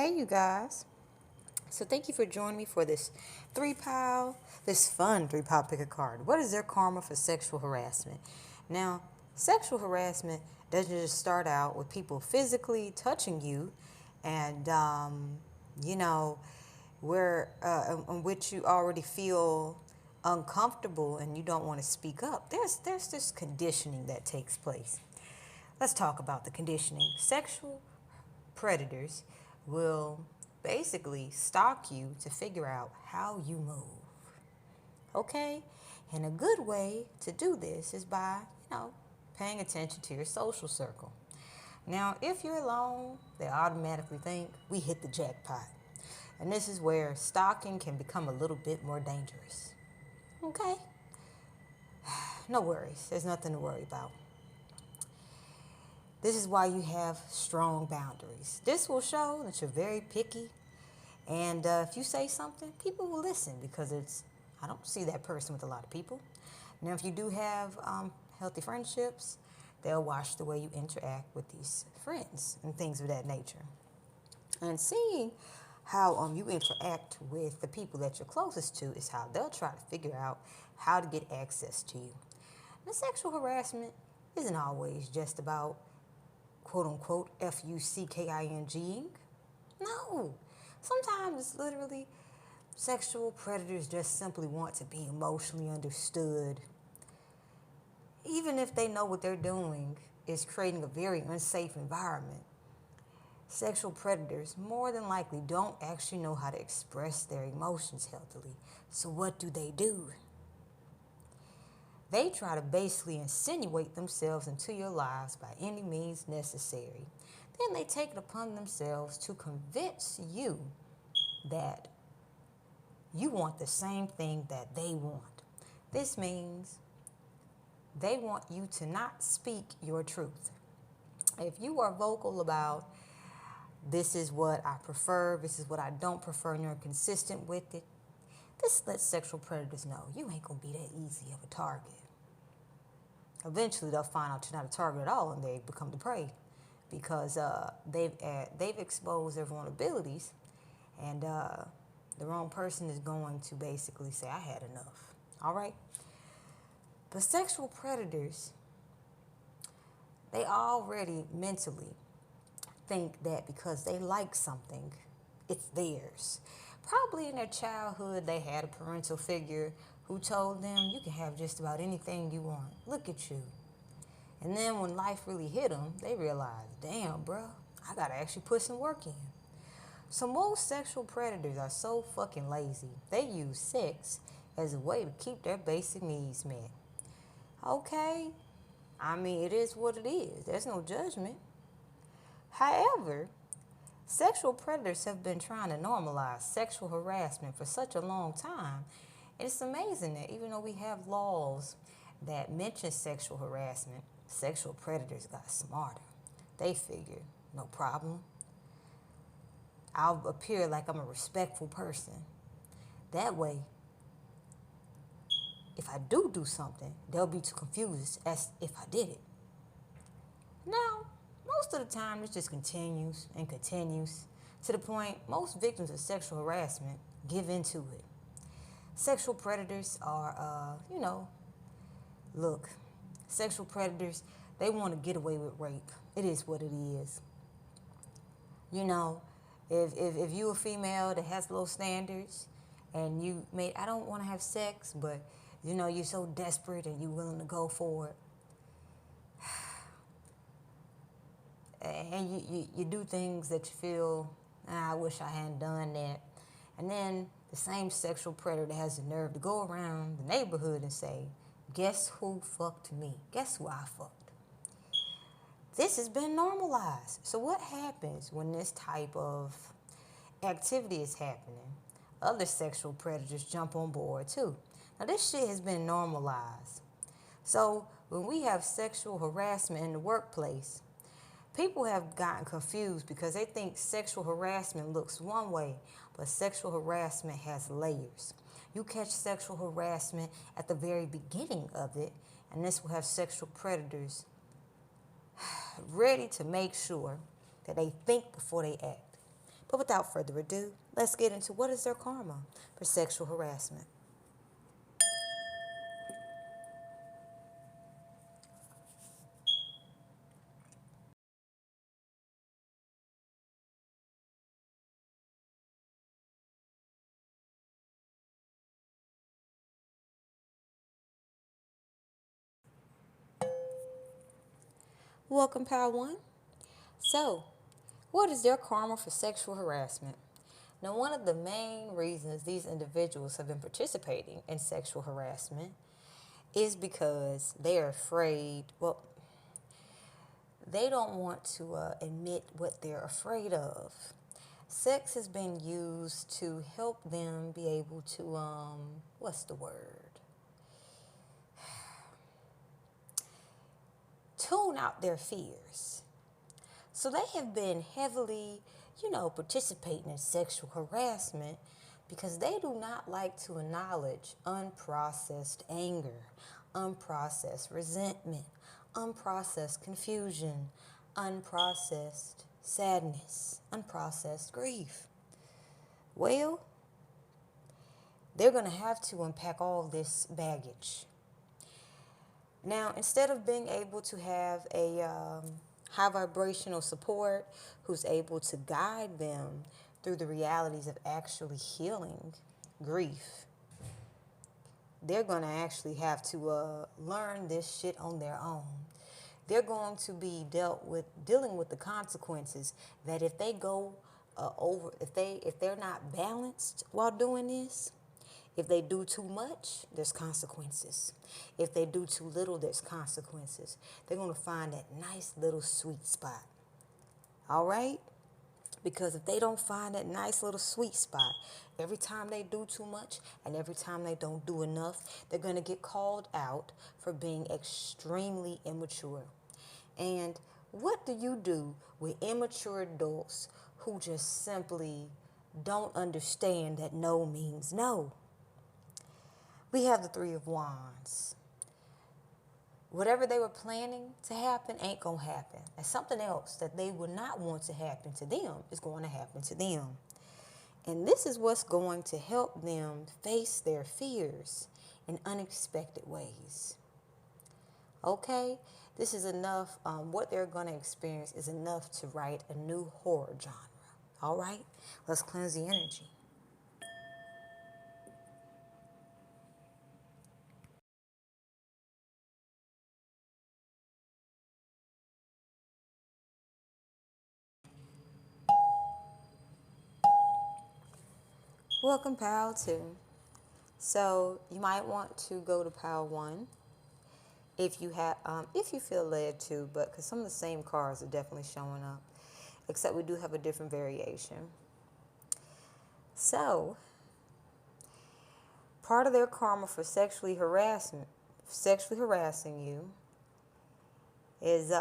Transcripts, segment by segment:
Hey, you guys. So thank you for joining me for this fun three-pile pick a card. What is their karma for sexual harassment? Now, sexual harassment doesn't just start out with people physically touching you and, you know, where in which you already feel uncomfortable and you don't want to speak up. There's this conditioning that takes place. Let's talk about the conditioning. Sexual predators will basically stalk you to figure out how you move. Okay? And a good way to do this is by, paying attention to your social circle. Now, if you're alone, they automatically think we hit the jackpot. And this is where stalking can become a little bit more dangerous. Okay? No worries. There's nothing to worry about. This is why you have strong boundaries. This will show that you're very picky. And if you say something, people will listen because I don't see that person with a lot of people. Now, if you do have healthy friendships, they'll watch the way you interact with these friends and things of that nature. And seeing how you interact with the people that you're closest to is how they'll try to figure out how to get access to you. Now, sexual harassment isn't always just about quote-unquote fucking. No. Sometimes it's literally sexual predators just simply want to be emotionally understood. Even if they know what they're doing is creating a very unsafe environment, sexual predators more than likely don't actually know how to express their emotions healthily. So what do? They try to basically insinuate themselves into your lives by any means necessary. Then they take it upon themselves to convince you that you want the same thing that they want. This means they want you to not speak your truth. If you are vocal about this is what I prefer, this is what I don't prefer, and you're consistent with it, this lets sexual predators know you ain't gonna be that easy of a target. Eventually, they'll find out you're not a target at all, and they become the prey because they've exposed their vulnerabilities, and the wrong person is going to basically say, "I had enough." All right. But sexual predators, they already mentally think that because they like something, it's theirs. Probably in their childhood, they had a parental figure who told them, you can have just about anything you want. Look at you. And then when life really hit them, they realized, damn, bro, I got to actually put some work in. So most sexual predators are so fucking lazy. They use sex as a way to keep their basic needs met. Okay, I mean, it is what it is. There's no judgment. However, sexual predators have been trying to normalize sexual harassment for such a long time. And it's amazing that even though we have laws that mention sexual harassment, sexual predators got smarter. They figured, no problem. I'll appear like I'm a respectful person. That way, if I do something, they'll be too confused as if I did it. Now, most of the time, this just continues and continues to the point most victims of sexual harassment give into it. Sexual predators are, look, sexual predators, they want to get away with rape. It is what it is. If you a female that has low standards and I don't want to have sex, but, you're so desperate and you're willing to go for it. And you do things that you feel, I wish I hadn't done that. And then the same sexual predator has the nerve to go around the neighborhood and say, guess who fucked me? Guess who I fucked? This has been normalized. So what happens when this type of activity is happening? Other sexual predators jump on board too. Now this shit has been normalized. So when we have sexual harassment in the workplace, people have gotten confused because they think sexual harassment looks one way, but sexual harassment has layers. You catch sexual harassment at the very beginning of it, and this will have sexual predators ready to make sure that they think before they act. But without further ado, let's get into what is their karma for sexual harassment. Welcome, Power One. So, what is their karma for sexual harassment? Now, one of the main reasons these individuals have been participating in sexual harassment is because they are afraid, well, they don't want to admit what they're afraid of. Sex has been used to help them be able to, what's the word? Tune out their fears. So they have been heavily, participating in sexual harassment because they do not like to acknowledge unprocessed anger, unprocessed resentment, unprocessed confusion, unprocessed sadness, unprocessed grief. Well, they're going to have to unpack all this baggage. Now, instead of being able to have a high vibrational support who's able to guide them through the realities of actually healing grief, they're going to actually have to learn this shit on their own. They're going to be dealing with the consequences that if they go if they're not balanced while doing this, if they do too much, there's consequences. If they do too little, there's consequences. They're going to find that nice little sweet spot. All right? Because if they don't find that nice little sweet spot, every time they do too much and every time they don't do enough, they're going to get called out for being extremely immature. And what do you do with immature adults who just simply don't understand that no means no? We have the Three of Wands. Whatever they were planning to happen ain't going to happen. And something else that they would not want to happen to them is going to happen to them. And this is what's going to help them face their fears in unexpected ways. Okay? This is enough. What they're going to experience is enough to write a new horror genre. All right? Let's cleanse the energy. Welcome, Pile 2. So you might want to go to Pile 1 if you feel led to, but because some of the same cards are definitely showing up, except we do have a different variation. So part of their karma for sexually harassing you is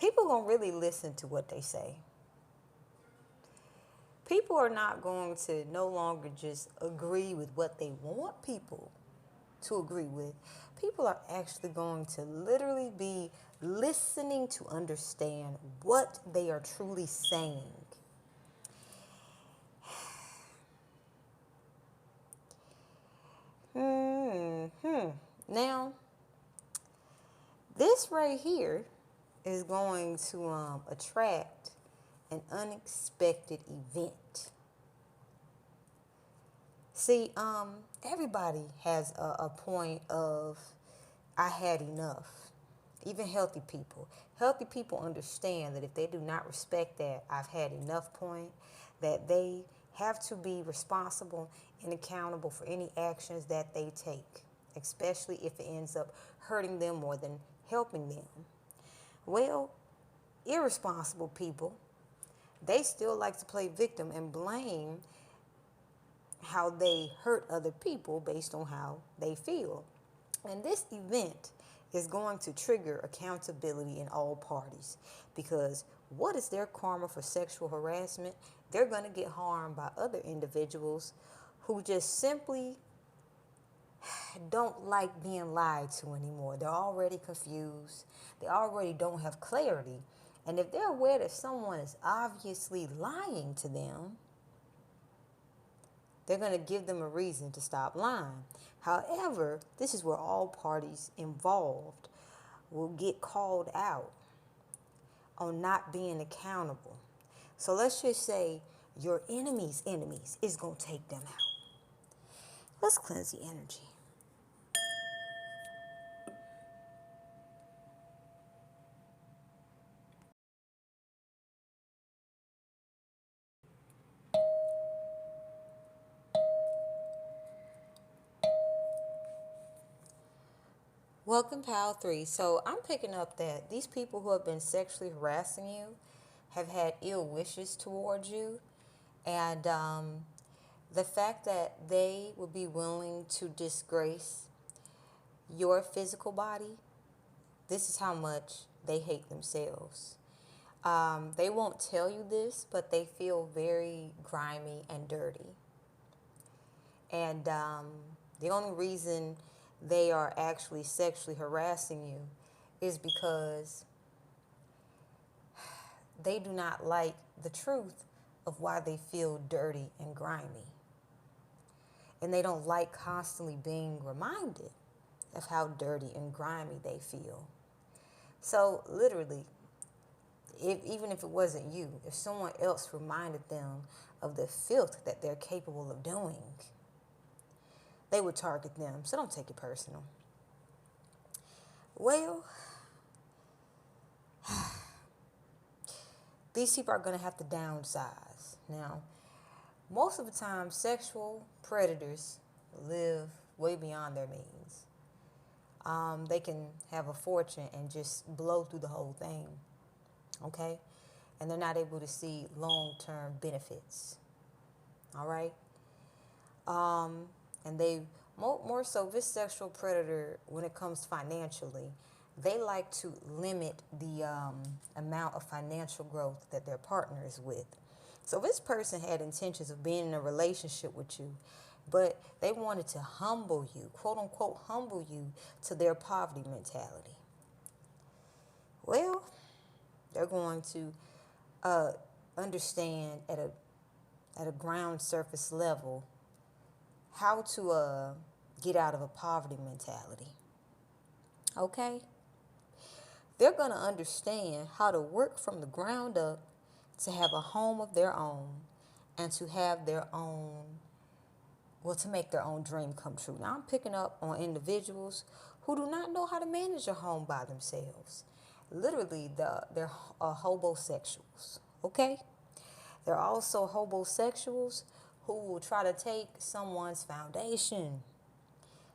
people gonna really listen to what they say. People are not going to no longer just agree with what they want people to agree with. People are actually going to literally be listening to understand what they are truly saying. Now, this right here is going to attract an unexpected event. See, everybody has a point of, I had enough. Even healthy people. Healthy people understand that if they do not respect that I've had enough point, that they have to be responsible and accountable for any actions that they take, especially if it ends up hurting them more than helping them. Well, irresponsible people, they still like to play victim and blame how they hurt other people based on how they feel. And this event is going to trigger accountability in all parties, because what is their karma for sexual harassment? They're going to get harmed by other individuals who just simply don't like being lied to anymore. They're already confused. They already don't have clarity. And if they're aware that someone is obviously lying to them, they're going to give them a reason to stop lying. However, this is where all parties involved will get called out on not being accountable. So let's just say your enemy's enemies is going to take them out. Let's cleanse the energy. Welcome, Pal 3. So I'm picking up that these people who have been sexually harassing you have had ill wishes towards you. And the fact that they would be willing to disgrace your physical body, this is how much they hate themselves. They won't tell you this, but they feel very grimy and dirty. And the only reason they are actually sexually harassing you is because they do not like the truth of why they feel dirty and grimy. And they don't like constantly being reminded of how dirty and grimy they feel. So literally, even if it wasn't you, if someone else reminded them of the filth that they're capable of doing, they would target them. So don't take it personal. Well, these people are going to have to downsize. Now, most of the time, sexual predators live way beyond their means. They can have a fortune and just blow through the whole thing, okay? And they're not able to see long-term benefits, all right? And they, more so, this sexual predator, when it comes financially, they like to limit the amount of financial growth that their partner is with. So this person had intentions of being in a relationship with you, but they wanted to humble you, quote unquote, humble you to their poverty mentality. Well, they're going to understand at a ground surface level how to get out of a poverty mentality. Okay? They're going to understand how to work from the ground up to have a home of their own and to have their own, well, to make their own dream come true. Now, I'm picking up on individuals who do not know how to manage a home by themselves. Literally, they're hobosexuals, okay? They're also hobosexuals who will try to take someone's foundation.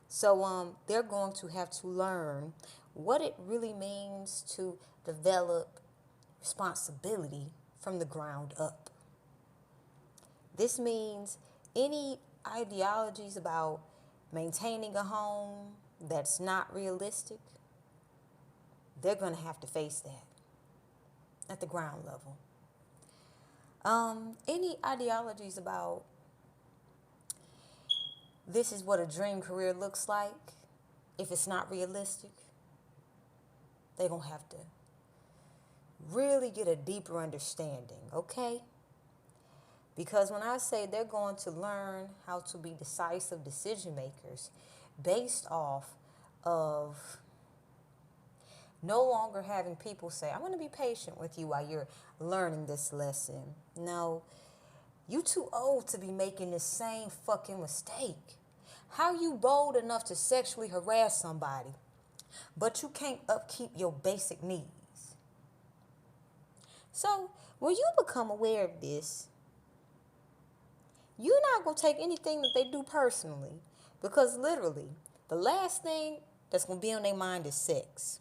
So they're going to have to learn what it really means to develop responsibility from the ground up. This means any ideologies about maintaining a home that's not realistic, they're going to have to face that at the ground level. Any ideologies about this is what a dream career looks like, if it's not realistic, they're going to have to really get a deeper understanding, okay? Because when I say they're going to learn how to be decisive decision makers based off of no longer having people say, I'm going to be patient with you while you're learning this lesson. No, you too old to be making the same fucking mistake. How you bold enough to sexually harass somebody, but you can't upkeep your basic needs? So when you become aware of this, you're not going to take anything that they do personally, because literally the last thing that's going to be on their mind is sex.